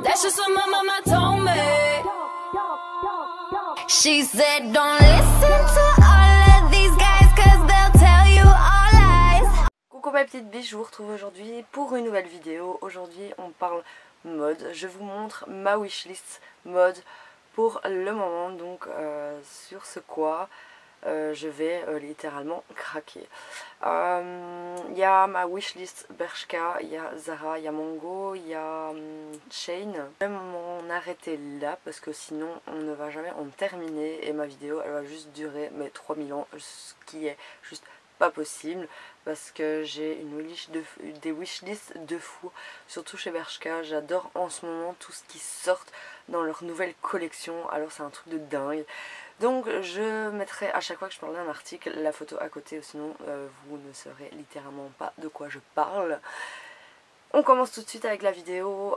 That's just what my mama told me. She said don't listen to all of these guys cause they'll tell you all lies. Coucou ma petite biche, je vous retrouve aujourd'hui pour une nouvelle vidéo. Aujourd'hui on parle mode. Je vous montre ma wishlist mode pour le moment. Donc sur ce quoi je vais littéralement craquer. Il y a ma wishlist Bershka, il y a Zara, il y a Mango, il y a Shein. Je vais m'en arrêter là parce que sinon on ne va jamais en terminer et ma vidéo elle va juste durer mes 3000 ans, ce qui est juste pas possible parce que j'ai des wishlists de fou, surtout chez Bershka. J'adore en ce moment tout ce qui sort dans leur nouvelle collection, alors c'est un truc de dingue. Donc je mettrai à chaque fois que je parle d'un article la photo à côté, sinon vous ne saurez littéralement pas de quoi je parle. On commence tout de suite avec la vidéo,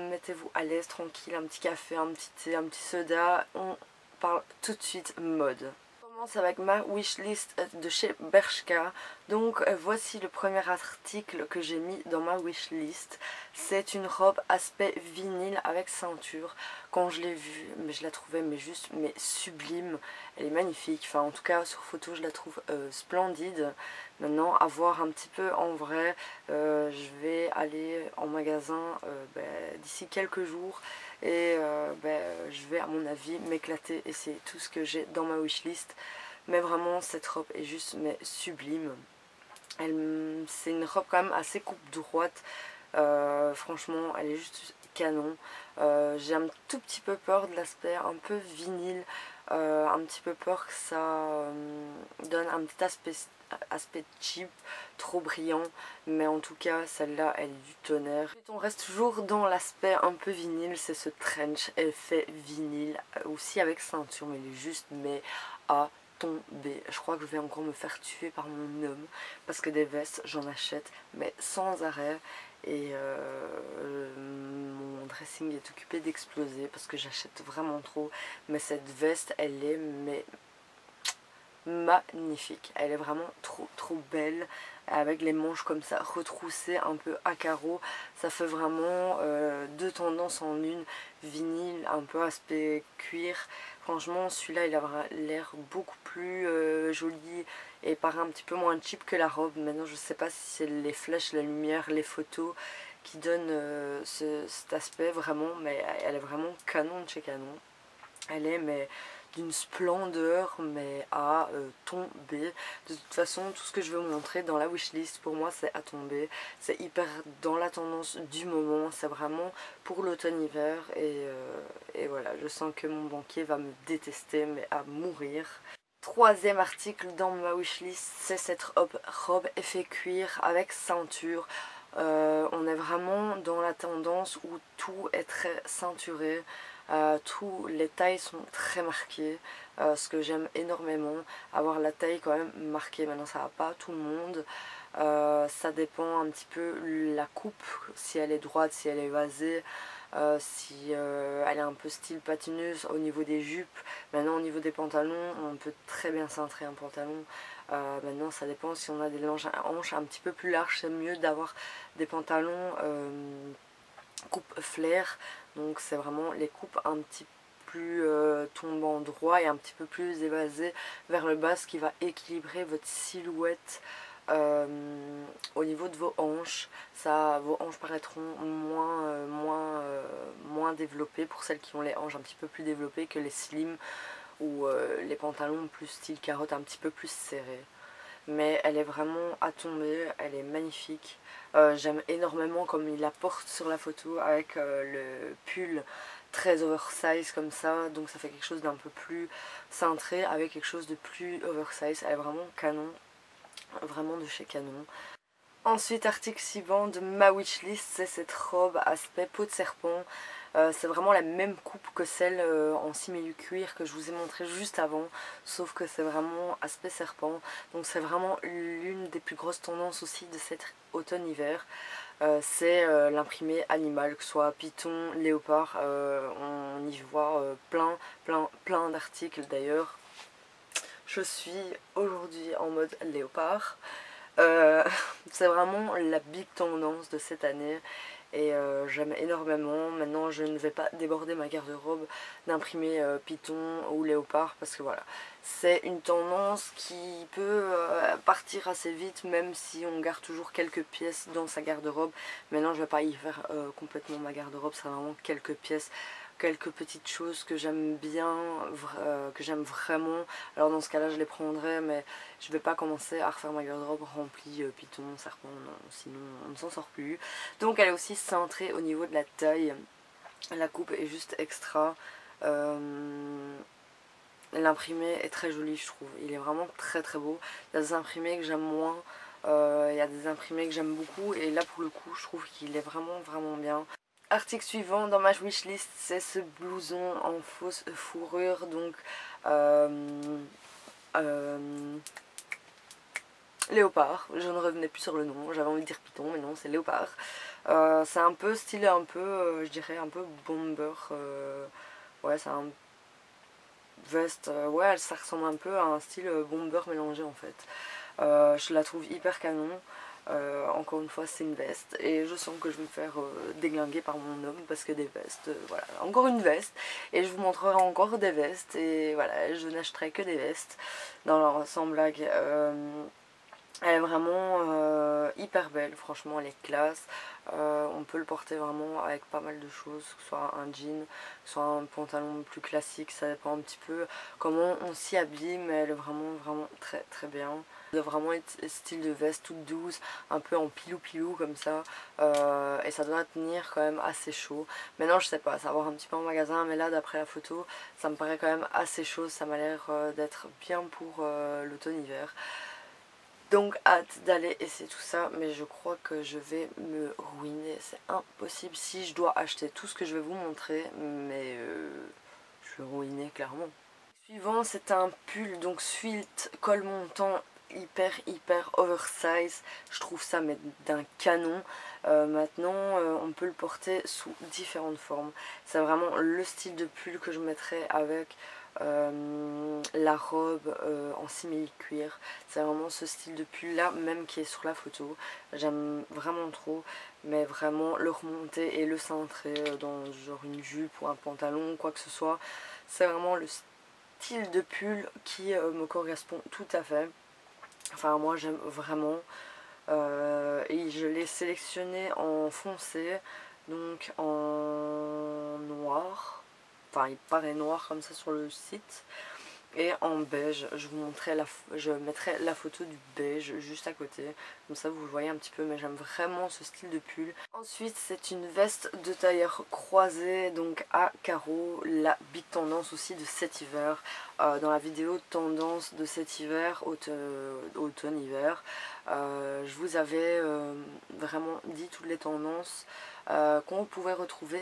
mettez-vous à l'aise, tranquille, un petit café, un petit thé, un petit soda, on parle tout de suite mode. On commence avec ma wishlist de chez Bershka. Donc voici le premier article que j'ai mis dans ma wishlist. C'est une robe aspect vinyle avec ceinture. Quand je l'ai vue, mais je la trouvais juste sublime. Elle est magnifique. Enfin en tout cas sur photo je la trouve splendide. Maintenant à voir un petit peu en vrai. Je vais aller en magasin d'ici quelques jours. Et je vais à mon avis m'éclater et c'est tout ce que j'ai dans ma wishlist. Mais vraiment cette robe est juste sublime. C'est une robe quand même assez coupe droite. Franchement elle est juste canon. J'ai un tout petit peu peur de l'aspect un peu vinyle. Un petit peu peur que ça donne un petit aspect cheap, trop brillant, mais en tout cas celle-là elle est du tonnerre. Ensuite, on reste toujours dans l'aspect un peu vinyle, c'est ce trench effet vinyle, aussi avec ceinture, mais il est juste à tomber. Je crois que je vais encore me faire tuer par mon homme parce que des vestes j'en achète mais sans arrêt et mon dressing est occupé d'exploser parce que j'achète vraiment trop. Mais cette veste elle est magnifique, elle est vraiment trop belle avec les manches comme ça retroussées un peu à carreaux. Ça fait vraiment deux tendances en une, vinyle un peu aspect cuir. Franchement celui-là il a l'air beaucoup plus joli et paraît un petit peu moins cheap que la robe. Maintenant je sais pas si c'est les flèches, la lumière, les photos qui donnent cet aspect vraiment, mais elle est vraiment canon de chez canon. Elle est d'une splendeur à tomber. De toute façon tout ce que je veux vous montrer dans la wishlist pour moi c'est à tomber. C'est hyper dans la tendance du moment, c'est vraiment pour l'automne-hiver et voilà, je sens que mon banquier va me détester mais à mourir. Troisième article dans ma wishlist, c'est cette robe effet cuir avec ceinture. On est vraiment dans la tendance où tout est très ceinturé. Tous les tailles sont très marquées, ce que j'aime énormément, avoir la taille quand même marquée. Maintenant ça va pas tout le monde, ça dépend un petit peu la coupe, si elle est droite, si elle est vasée, si elle est un peu style patineuse au niveau des jupes. Maintenant au niveau des pantalons on peut très bien cintrer un pantalon. Maintenant ça dépend, si on a des hanches un petit peu plus larges c'est mieux d'avoir des pantalons coupe flair. Donc c'est vraiment les coupes un petit plus tombant droit et un petit peu plus évasées vers le bas, ce qui va équilibrer votre silhouette au niveau de vos hanches. Vos hanches paraîtront moins développées pour celles qui ont les hanches un petit peu plus développées que les slim ou les pantalons plus style carotte un petit peu plus serrés. Mais elle est vraiment à tomber, elle est magnifique. J'aime énormément comme il la porte sur la photo avec le pull très oversize comme ça, donc ça fait quelque chose d'un peu plus cintré avec quelque chose de plus oversize. Elle est vraiment canon, vraiment de chez canon. Ensuite, article suivant de ma wishlist, c'est cette robe aspect peau de serpent. C'est vraiment la même coupe que celle en simili cuir que je vous ai montré juste avant, sauf que c'est vraiment aspect serpent. Donc c'est vraiment l'une des plus grosses tendances aussi de cet automne-hiver. C'est l'imprimé animal, que ce soit python, léopard. On y voit plein d'articles d'ailleurs. Je suis aujourd'hui en mode léopard. C'est vraiment la big tendance de cette année et j'aime énormément. Maintenant je ne vais pas déborder ma garde-robe d'imprimés python ou léopard parce que voilà, c'est une tendance qui peut partir assez vite même si on garde toujours quelques pièces dans sa garde-robe. Maintenant je vais pas y faire complètement ma garde-robe, c'est vraiment quelques pièces, quelques petites choses que j'aime bien, que j'aime vraiment. Alors dans ce cas là je les prendrai, mais je vais pas commencer à refaire ma garde-robe remplie python, serpent, non, sinon on ne s'en sort plus. Donc elle est aussi cintrée au niveau de la taille, la coupe est juste extra. L'imprimé est très joli je trouve, il est vraiment très très beau. Il y a des imprimés que j'aime moins, il y a des imprimés que j'aime beaucoup, et là pour le coup je trouve qu'il est vraiment bien. Article suivant dans ma wishlist, c'est ce blouson en fausse fourrure, donc léopard. Je ne revenais plus sur le nom, j'avais envie de dire python mais non, c'est léopard. C'est un peu style un peu je dirais un peu bomber, ouais c'est un veste, ouais ça ressemble un peu à un style bomber mélangé en fait. Je la trouve hyper canon. Encore une fois c'est une veste et je sens que je vais me faire déglinguer par mon homme parce que des vestes, voilà, encore une veste, et je vous montrerai encore des vestes, et voilà, je n'achèterai que des vestes dans leur sans blague. Elle est vraiment hyper belle, franchement elle est classe. On peut le porter vraiment avec pas mal de choses, que ce soit un jean, que ce soit un pantalon plus classique, ça dépend un petit peu comment on s'y habille, mais elle est vraiment très bien. Elle doit vraiment être style de veste toute douce, un peu en pilou comme ça, et ça doit tenir quand même assez chaud. Maintenant je sais pas, ça va voir un petit peu en magasin, mais là d'après la photo ça me paraît quand même assez chaud, ça m'a l'air d'être bien pour l'automne-hiver. Donc hâte d'aller essayer tout ça, mais je crois que je vais me ruiner, c'est impossible si je dois acheter tout ce que je vais vous montrer, mais je vais ruiner clairement. Suivant, c'est un pull, donc sweat, col montant, hyper oversize, je trouve ça mais d'un canon. Maintenant on peut le porter sous différentes formes, c'est vraiment le style de pull que je mettrais avec la robe en simili-cuir. C'est vraiment ce style de pull là même qui est sur la photo, j'aime vraiment trop, mais vraiment le remonter et le cintrer dans genre une jupe ou un pantalon ou quoi que ce soit, c'est vraiment le style de pull qui me correspond tout à fait. Enfin moi j'aime vraiment, et je l'ai sélectionné en foncé, donc en noir, enfin il paraît noir comme ça sur le site, et en beige. Je mettrai la photo du beige juste à côté, comme ça vous le voyez un petit peu, mais j'aime vraiment ce style de pull. Ensuite c'est une veste de tailleur croisée, donc à carreaux, la big tendance aussi de cet hiver. Dans la vidéo tendance de cet hiver, automne-hiver, je vous avais vraiment dit toutes les tendances qu'on pouvait retrouver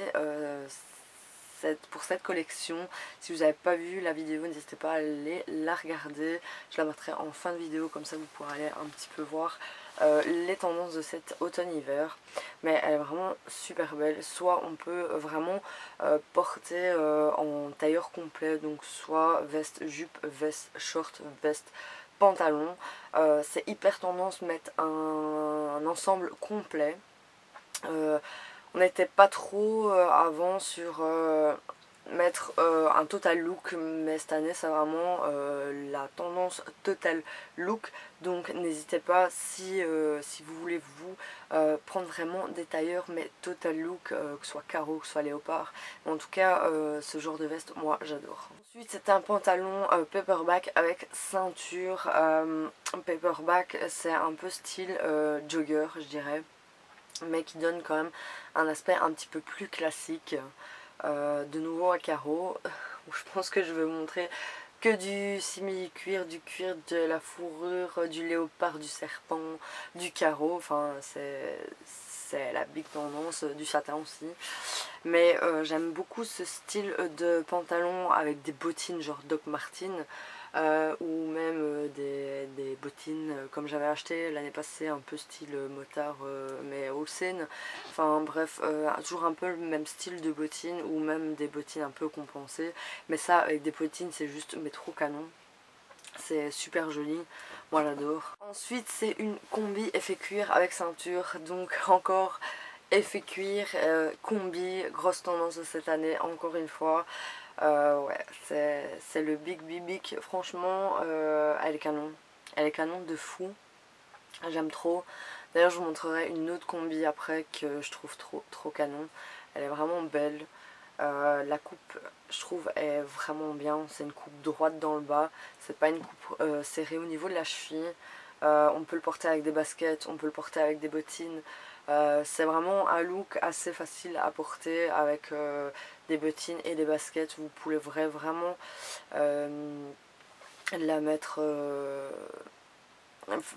pour cette collection. Si vous n'avez pas vu la vidéo, n'hésitez pas à aller la regarder, je la mettrai en fin de vidéo, comme ça vous pourrez aller un petit peu voir les tendances de cet automne-hiver. Mais elle est vraiment super belle, soit on peut vraiment porter en tailleur complet, donc soit veste jupe, veste short, veste pantalon. C'est hyper tendance mettre un ensemble complet. On n'était pas trop avant sur mettre un total look, mais cette année c'est vraiment la tendance total look, donc n'hésitez pas si vous voulez prendre vraiment des tailleurs mais total look, que ce soit carreau, que ce soit léopard. En tout cas ce genre de veste moi j'adore. Ensuite c'est un pantalon paperback avec ceinture. Paperback c'est un peu style jogger je dirais, mais qui donne quand même un aspect un petit peu plus classique. De nouveau à carreaux, je pense que je vais vous montrer que du simili-cuir, du cuir, de la fourrure, du léopard, du serpent, du carreau, enfin c'est la big tendance, du satin aussi. Mais j'aime beaucoup ce style de pantalon avec des bottines genre Doc Martens, ou même des bottines comme j'avais acheté l'année passée, un peu style motard mais au Seine. Enfin bref, toujours un peu le même style de bottines, ou même des bottines un peu compensées, mais ça avec des bottines c'est juste mais trop canon. C'est super joli, moi j'adore. Ensuite c'est une combi effet cuir avec ceinture, donc encore effet cuir, combi, grosse tendance de cette année encore une fois. Ouais, c'est le Big Big. Franchement, elle est canon de fou. J'aime trop. D'ailleurs je vous montrerai une autre combi après que je trouve trop canon. Elle est vraiment belle. La coupe je trouve est vraiment bien. C'est une coupe droite dans le bas. C'est pas une coupe serrée au niveau de la cheville. On peut le porter avec des baskets, on peut le porter avec des bottines. C'est vraiment un look assez facile à porter avec des bottines et des baskets. Vous pouvez vraiment la mettre,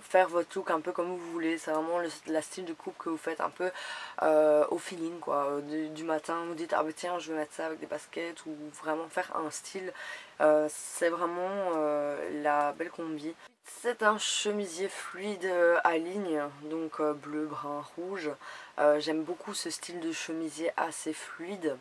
faire votre look un peu comme vous voulez. C'est vraiment la style de coupe que vous faites un peu au feeling quoi. Du matin vous dites ah bah tiens je vais mettre ça avec des baskets, ou vraiment faire un style. C'est vraiment la belle combi. C'est un chemisier fluide à ligne, donc bleu, brun, rouge. J'aime beaucoup ce style de chemisier assez fluide.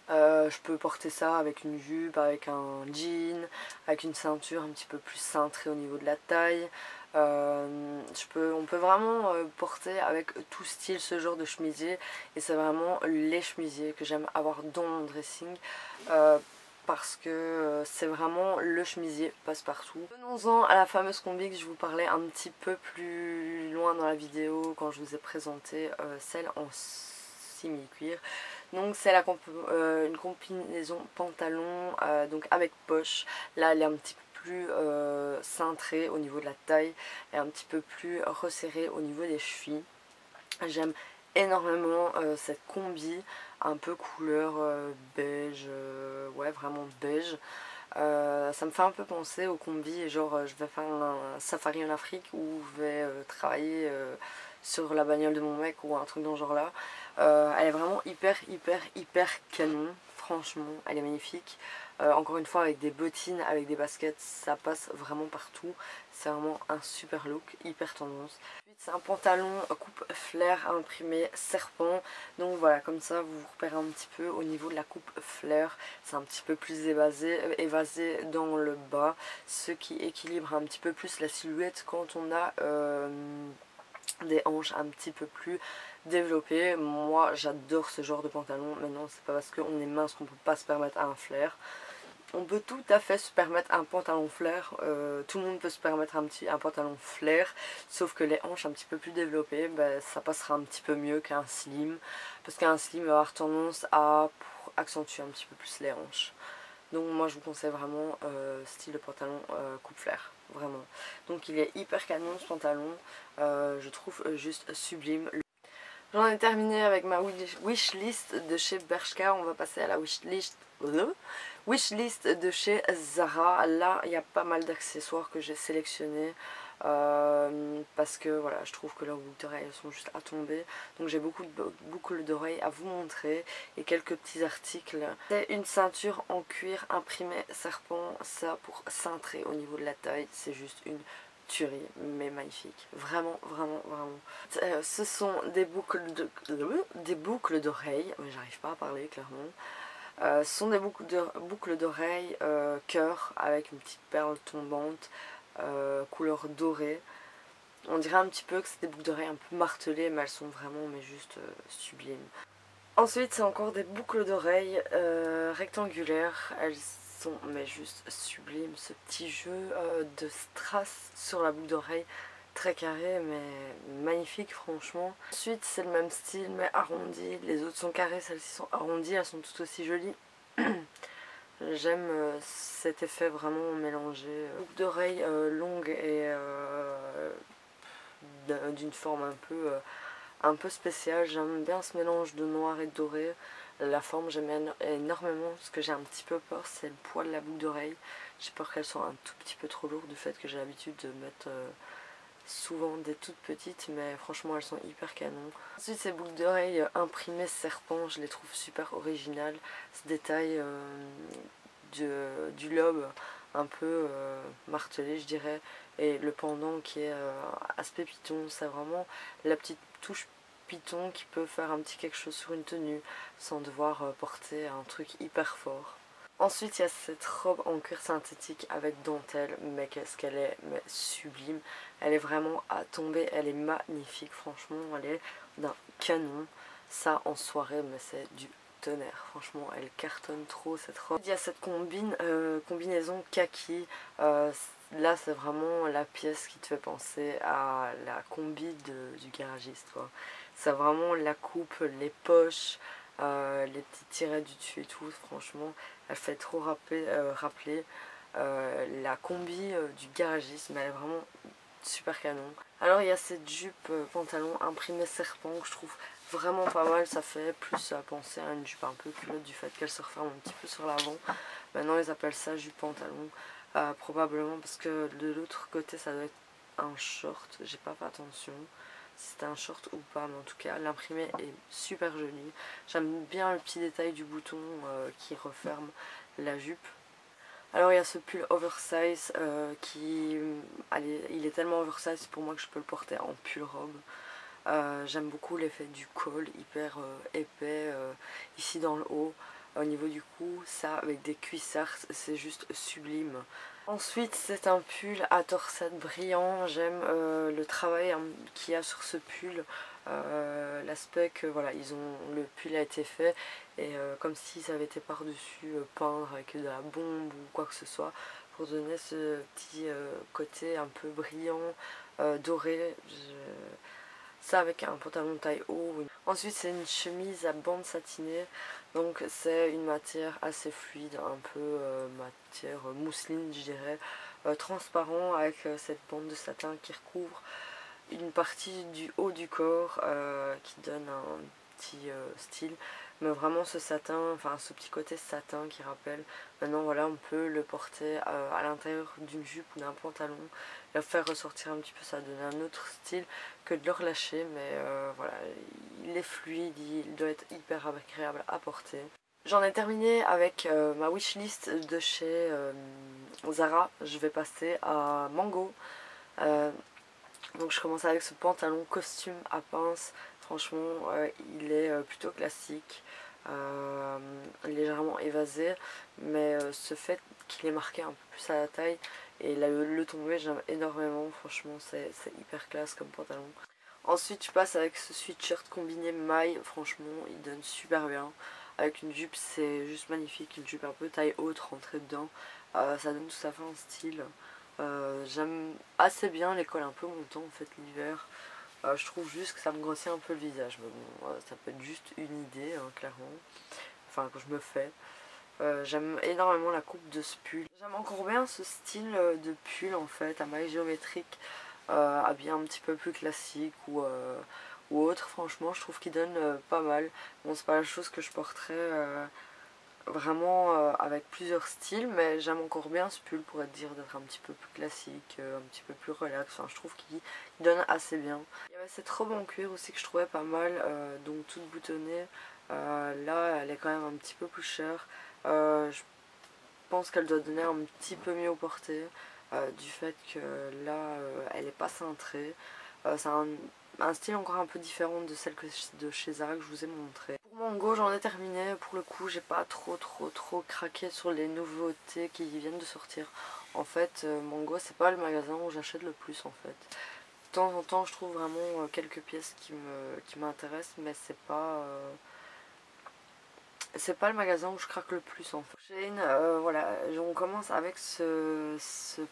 Je peux porter ça avec une jupe, avec un jean, avec une ceinture un petit peu plus cintrée au niveau de la taille. On peut vraiment porter avec tout style ce genre de chemisier, et c'est vraiment les chemisiers que j'aime avoir dans mon dressing. Parce que c'est vraiment le chemisier passe-partout. Venons-en à la fameuse combi que je vous parlais un petit peu plus loin dans la vidéo quand je vous ai présenté celle en simili-cuir. Donc c'est une combinaison pantalon donc avec poche. Là elle est un petit peu plus cintrée au niveau de la taille et un petit peu plus resserrée au niveau des chevilles. J'aime énormément cette combi un peu couleur beige, ouais vraiment beige. Ça me fait un peu penser aux combis, genre je vais faire un safari en Afrique ou je vais travailler sur la bagnole de mon mec ou un truc dans ce genre là. Elle est vraiment hyper canon, franchement elle est magnifique. Encore une fois avec des bottines, avec des baskets, ça passe vraiment partout. C'est vraiment un super look, hyper tendance. C'est un pantalon coupe flair imprimé serpent. Donc voilà, comme ça vous vous repérez un petit peu au niveau de la coupe flair. C'est un petit peu plus évasé dans le bas, ce qui équilibre un petit peu plus la silhouette quand on a des hanches un petit peu plus développées. Moi j'adore ce genre de pantalon. Maintenant c'est pas parce qu'on est mince qu'on peut pas se permettre un flair. On peut tout à fait se permettre un pantalon flair, tout le monde peut se permettre un pantalon flair, sauf que les hanches un petit peu plus développées, ben, ça passera un petit peu mieux qu'un slim, parce qu'un slim va avoir tendance à accentuer un petit peu plus les hanches. Donc moi je vous conseille vraiment style de pantalon coupe flair, vraiment. Donc il est hyper canon ce pantalon, je trouve juste sublime. J'en ai terminé avec ma wishlist de chez Bershka. On va passer à la wishlist de chez Zara. Là il y a pas mal d'accessoires que j'ai sélectionnés parce que voilà, je trouve que leurs boucles d'oreilles sont juste à tomber. Donc j'ai beaucoup de boucles d'oreilles à vous montrer et quelques petits articles. C'est une ceinture en cuir imprimée serpent, ça pour cintrer au niveau de la taille. C'est juste une tuerie, mais magnifique, vraiment. Ce sont des boucles d'oreilles, mais j'arrive pas à parler clairement. Ce sont des boucles d'oreilles cœur avec une petite perle tombante couleur dorée. On dirait un petit peu que c'est des boucles d'oreilles un peu martelées, mais elles sont vraiment juste sublimes. Ensuite c'est encore des boucles d'oreilles rectangulaires. Elles sont juste sublimes, ce petit jeu de strass sur la boucle d'oreille, très carré mais magnifique franchement. Ensuite c'est le même style mais arrondi, les autres sont carrés, celles-ci sont arrondies, elles sont toutes aussi jolies. J'aime cet effet vraiment mélangé, boucle d'oreille longue et d'une forme un peu spéciale. J'aime bien ce mélange de noir et de doré. La forme j'aime énormément. Ce que j'ai un petit peu peur c'est le poids de la boucle d'oreille. J'ai peur qu'elle soit un tout petit peu trop lourde du fait que j'ai l'habitude de mettre souvent des toutes petites, mais franchement elles sont hyper canon. Ensuite ces boucles d'oreilles imprimées serpent, je les trouve super originales. Ce détail du lobe un peu martelé je dirais, et le pendant qui est aspect python. C'est vraiment la petite touche python qui peut faire un petit quelque chose sur une tenue sans devoir porter un truc hyper fort. Ensuite il y a cette robe en cuir synthétique avec dentelle, mais qu'est-ce qu'elle est sublime. Elle est vraiment à tomber, elle est magnifique franchement, elle est d'un canon. Ça en soirée, mais c'est du tonnerre. Franchement, elle cartonne trop cette robe. Il y a cette combinaison kaki. Là, c'est vraiment la pièce qui te fait penser à la combi du garagiste, quoi. C'est vraiment la coupe, les poches, les petits tirets du dessus et tout. Franchement, elle fait trop rappeler la combi du garagiste, mais elle est vraiment super canon. Alors il y a cette jupe pantalon imprimé serpent que je trouve vraiment pas mal. Ça fait plus penser à une jupe un peu culotte du fait qu'elle se referme un petit peu sur l'avant. Maintenant ils appellent ça jupe pantalon, probablement parce que de l'autre côté ça doit être un short. J'ai pas fait attention si c'était un short ou pas, mais en tout cas l'imprimé est super joli. J'aime bien le petit détail du bouton qui referme la jupe. Alors il y a ce pull oversize allez, il est tellement oversize pour moi que je peux le porter en pull robe. J'aime beaucoup l'effet du col hyper épais ici dans le haut. Au niveau du cou, ça avec des cuissards, c'est juste sublime. Ensuite c'est un pull à torsade brillant. J'aime le travail qu'il y a sur ce pull. L'aspect que voilà, le pull a été fait et comme si ça avait été par dessus peindre avec de la bombe ou quoi que ce soit pour donner ce petit côté un peu brillant, doré. Ça avec un pantalon taille haut. Ensuite c'est une chemise à bande satinée, donc c'est une matière assez fluide, un peu matière mousseline je dirais, transparent avec cette bande de satin qui recouvre une partie du haut du corps qui donne un petit style, mais vraiment ce satin, enfin ce petit côté satin qui rappelle. Maintenant voilà, on peut le porter à l'intérieur d'une jupe ou d'un pantalon, le faire ressortir un petit peu, ça donne un autre style que de le relâcher, mais voilà, il est fluide, il doit être hyper agréable à porter. J'en ai terminé avec ma wishlist de chez Zara. Je vais passer à Mango. Donc je commence avec ce pantalon costume à pince. Franchement il est plutôt classique, légèrement évasé, mais ce fait qu'il est marqué un peu plus à la taille et le tombé j'aime énormément. Franchement c'est hyper classe comme pantalon. Ensuite je passe avec ce sweatshirt combiné maille. Franchement il donne super bien. Avec une jupe c'est juste magnifique, une jupe un peu taille haute rentrée dedans. Ça donne tout à fait un style. J'aime assez bien les cols un peu montants en fait l'hiver. Je trouve juste que ça me grossit un peu le visage, mais bon, ça peut être juste une idée hein, clairement, enfin que je me fais. J'aime énormément la coupe de ce pull. J'aime encore bien ce style de pull en fait à mailles géométriques, habillé un petit peu plus classique ou autre. Franchement je trouve qu'il donne pas mal. Bon c'est pas la chose que je porterais vraiment avec plusieurs styles, mais j'aime encore bien ce pull pour être dire d'être un petit peu plus classique, un petit peu plus relax. Enfin, je trouve qu'il donne assez bien. Il y avait cette robe en cuir aussi que je trouvais pas mal, donc toute boutonnée. Là elle est quand même un petit peu plus chère. Je pense qu'elle doit donner un petit peu mieux au porté, du fait que là elle est pas cintrée. C'est un style encore un peu différent de celle de chez Zara que je vous ai montré. Pour Mango j'en ai terminé. Pour le coup j'ai pas trop craqué sur les nouveautés qui viennent de sortir. En fait Mango c'est pas le magasin où j'achète le plus en fait. De temps en temps je trouve vraiment quelques pièces qui m'intéressent, mais c'est pas le magasin où je craque le plus en fait. Shein, voilà, on commence avec ce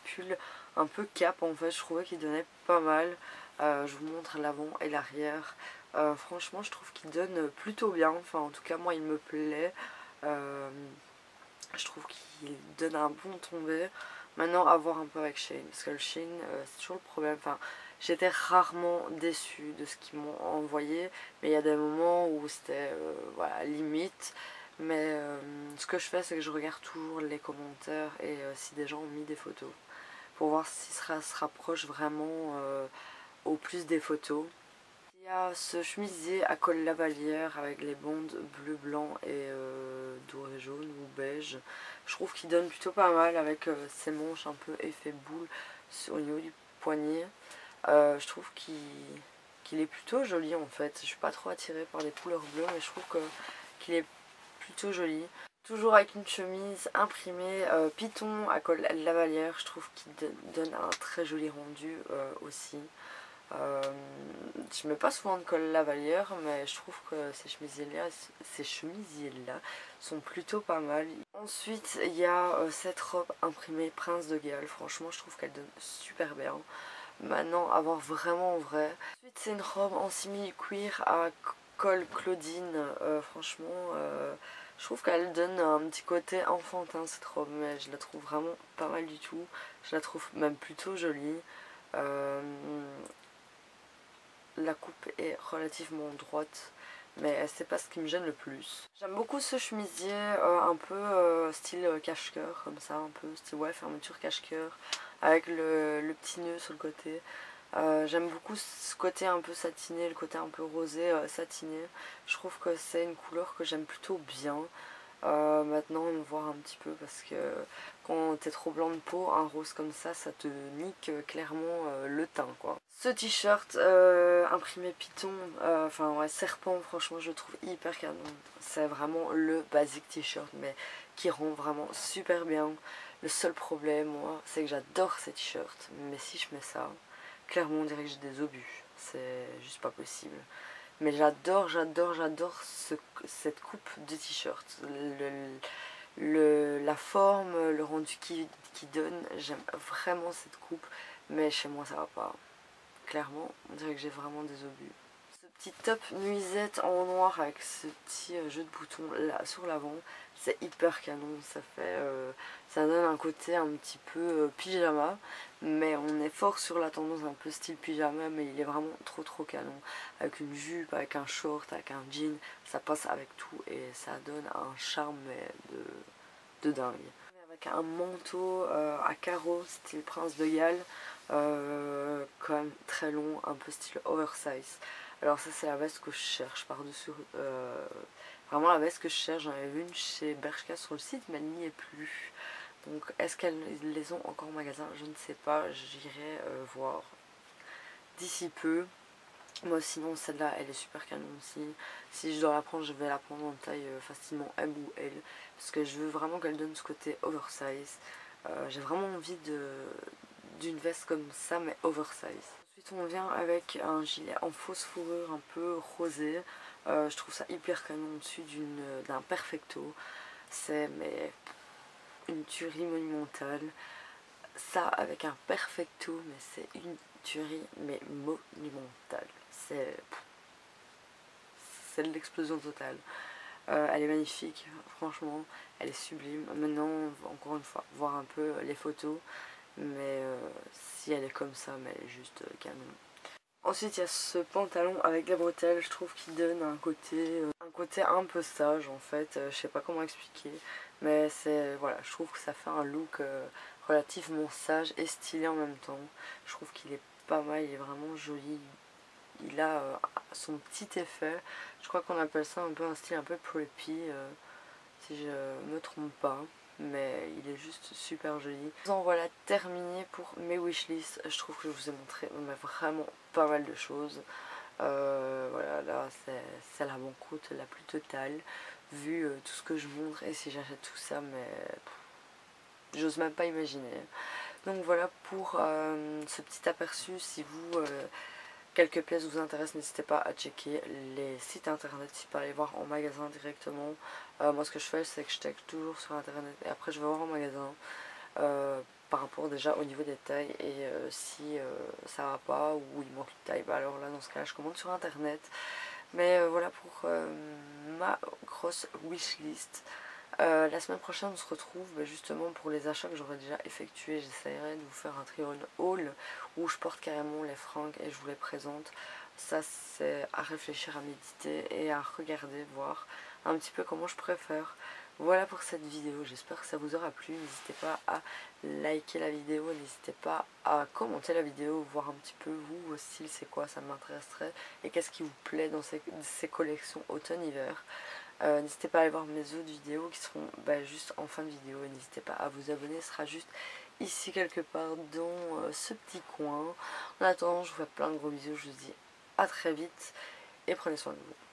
pull un peu cap en fait. Je trouvais qu'il donnait pas mal. Je vous montre l'avant et l'arrière. Franchement je trouve qu'il donne plutôt bien, enfin en tout cas moi il me plaît. Je trouve qu'il donne un bon tombé. Maintenant à voir un peu avec Shein, parce que le Shein c'est toujours le problème. Enfin, j'étais rarement déçue de ce qu'ils m'ont envoyé, mais il y a des moments où c'était voilà, limite. Mais ce que je fais c'est que je regarde toujours les commentaires et si des gens ont mis des photos pour voir si ça se rapproche vraiment au plus des photos. Il y a ce chemisier à col lavalière avec les bandes bleu, blanc et doré jaune ou beige. Je trouve qu'il donne plutôt pas mal avec ses manches un peu effet boule au niveau du poignet. Je trouve qu'il est plutôt joli en fait. Je suis pas trop attirée par les couleurs bleues, mais je trouve qu'il est plutôt joli. Toujours avec une chemise imprimée python à col lavalière. Je trouve qu'il donne un très joli rendu aussi. Je mets pas souvent de col lavalière, mais je trouve que ces chemisiers-là sont plutôt pas mal. Ensuite, il y a cette robe imprimée Prince de Galles. Franchement, je trouve qu'elle donne super bien. Maintenant, à voir vraiment en vrai. Ensuite, c'est une robe en simili-cuir à col Claudine. Franchement, je trouve qu'elle donne un petit côté enfantin cette robe, mais je la trouve vraiment pas mal du tout. Je la trouve même plutôt jolie. La coupe est relativement droite, mais c'est pas ce qui me gêne le plus. J'aime beaucoup ce chemisier un peu style cache-cœur, comme ça, un peu style ouais, fermeture cache-cœur, avec le petit nœud sur le côté. J'aime beaucoup ce côté un peu satiné, le côté un peu rosé satiné. Je trouve que c'est une couleur que j'aime plutôt bien. Maintenant on va voir un petit peu parce que quand t'es trop blanc de peau, un rose comme ça te nique clairement le teint quoi. Ce t-shirt imprimé Python, enfin ouais serpent, franchement je le trouve hyper canon. C'est vraiment le basic t-shirt mais qui rend vraiment super bien. Le seul problème moi c'est que j'adore ces t-shirts, mais si je mets ça, clairement on dirait que j'ai des obus. C'est juste pas possible. Mais j'adore cette coupe de t-shirt. La forme, le rendu qui donne, j'aime vraiment cette coupe. Mais chez moi ça va pas. Clairement, on dirait que j'ai vraiment des obus. Ce petit top nuisette en noir avec ce petit jeu de boutons là sur l'avant, c'est hyper canon. Ça donne un côté un petit peu pyjama, mais on est fort sur la tendance un peu style pyjama, mais il est vraiment trop canon. Avec une jupe, avec un short, avec un jean, ça passe avec tout et ça donne un charme de dingue. Avec un manteau à carreaux style Prince de Galles, quand même très long, un peu style oversize. Alors ça c'est la veste que je cherche par-dessus, vraiment la veste que je cherche. J'en avais vu une chez Bershka sur le site mais elle n'y est plus. Donc est-ce qu'elles les ont encore en magasin? Je ne sais pas, j'irai voir d'ici peu. Moi sinon celle-là elle est super canon aussi. Si je dois la prendre, je vais la prendre en taille facilement M ou L, parce que je veux vraiment qu'elle donne ce côté oversize. J'ai vraiment envie d'une veste comme ça mais oversize. Ensuite on vient avec un gilet en fausse fourrure un peu rosé. Je trouve ça hyper canon au-dessus d'un perfecto. C'est mais une tuerie monumentale. Ça avec un perfecto, mais c'est une tuerie mais monumentale. C'est de l'explosion totale. Elle est magnifique, franchement, elle est sublime. Maintenant, on va encore une fois voir un peu les photos, mais si elle est comme ça, mais elle est juste canon. Ensuite, il y a ce pantalon avec les bretelles, je trouve qu'il donne un côté un peu sage en fait. Je sais pas comment expliquer, mais voilà, je trouve que ça fait un look relativement sage et stylé en même temps. Je trouve qu'il est pas mal, il est vraiment joli. Il a son petit effet, je crois qu'on appelle ça un peu un style un peu preppy, si je me trompe pas, mais il est juste super joli. Donc voilà, terminé pour mes wishlists. Je trouve que je vous ai montré vraiment pas mal de choses. Voilà, là c'est la banqueroute la plus totale, vu tout ce que je montre, et si j'achète tout ça, mais j'ose même pas imaginer. Donc voilà pour ce petit aperçu. Si vous quelques pièces vous intéressent, n'hésitez pas à checker les sites internet, si pas aller voir en magasin directement. Moi ce que je fais c'est que je check toujours sur internet et après je vais voir en magasin par rapport déjà au niveau des tailles, et si ça va pas ou il manque une taille, bah alors là dans ce cas là je commande sur internet. Mais voilà pour ma grosse wishlist. La semaine prochaine on se retrouve justement pour les achats que j'aurai déjà effectués. J'essaierai de vous faire un try on haul où je porte carrément les fringues et je vous les présente. Ça c'est à réfléchir, à méditer et à regarder, voir un petit peu comment je préfère. Voilà pour cette vidéo, j'espère que ça vous aura plu. N'hésitez pas à liker la vidéo, n'hésitez pas à commenter la vidéo, voir un petit peu vous, vos styles, c'est quoi, ça m'intéresserait, et qu'est-ce qui vous plaît dans ces collections automne-hiver. N'hésitez pas à aller voir mes autres vidéos qui seront juste en fin de vidéo, et n'hésitez pas à vous abonner, ce sera juste ici quelque part dans ce petit coin. En attendant, je vous fais plein de gros bisous, je vous dis à très vite et prenez soin de vous.